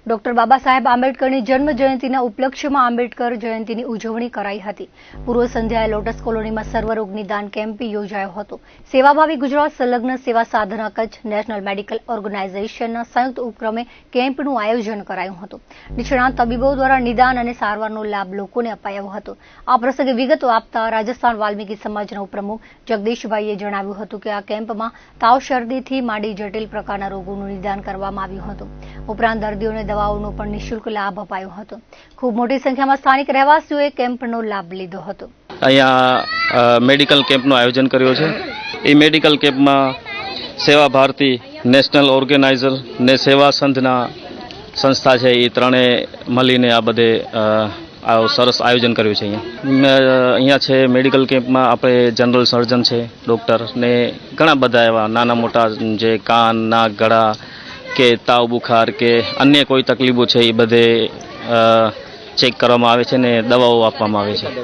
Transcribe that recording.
Doctor Baba Saheb આંબેડકરની જન્મ જયંતિના ઉપલક્ષ્યમાં આંબેડકર જયંતિની ઉજવણી કરાઈ હતી। પૂર્વ સંધ્યાએ લોટસ કોલોનીમાં સર્વરોગ નિદાન કેમ્પ યોજાયો હતો। સેવાભાવી ગુજરાત સંલગ્ન સેવા સાધના કચ્છ નેશનલ મેડિકલ ઓર્ગેનાઇઝેશનના સંયુક્ત ઉપક્રમે કેમ્પનું આયોજન કરાયું હતું। નિષ્ણાત તબીબો દ્વારા નિદાન અને સારવારનો લાભ લોકોને અપાયો હતો। આ પ્રસંગે વિગતો આપતા રાજસ્થાન વાલ્મીકી સમાજના ઉપપ્રમુખ જગદીશભાઈએ જણાવ્યું હતું કે આ કેમ્પમાં તાવ શરદીથી માંડી જટિલ પ્રકારના રોગોનું નિદાન કરવામાં આવ્યું હતું। ઉપરાંત દર્દીઓને દવાઓનો પણ નિઃશુલ્ક લાભ અપાયો હતો। ખૂબ મોટી સંખ્યામાં સ્થાનિક રહેવાસીઓએ કેમ્પનો લાભ લીધો હતો। અહીંયા મેડિકલ કેમ્પનું આયોજન કર્યું છે। એ મેડિકલ કેમ્પમાં સેવા ભારતી નેશનલ ઓર્ગેનાઇઝર ને સેવા સંઘના સંસ્થા છે એ ત્રણે મળીને આ બધે સરસ આયોજન કર્યું છે। અહીંયા છે મેડિકલ કેમ્પમાં આપણે જનરલ સર્જન છે ડૉક્ટર ને ઘણા બધા એવા નાના મોટા જે કાન નાક ગળા કે તાવ બુખાર કે અન્ય કોઈ તકલીફો છે એ બધે ચેક કરવામાં આવે છે ને દવાઓ આપવામાં આવે છે।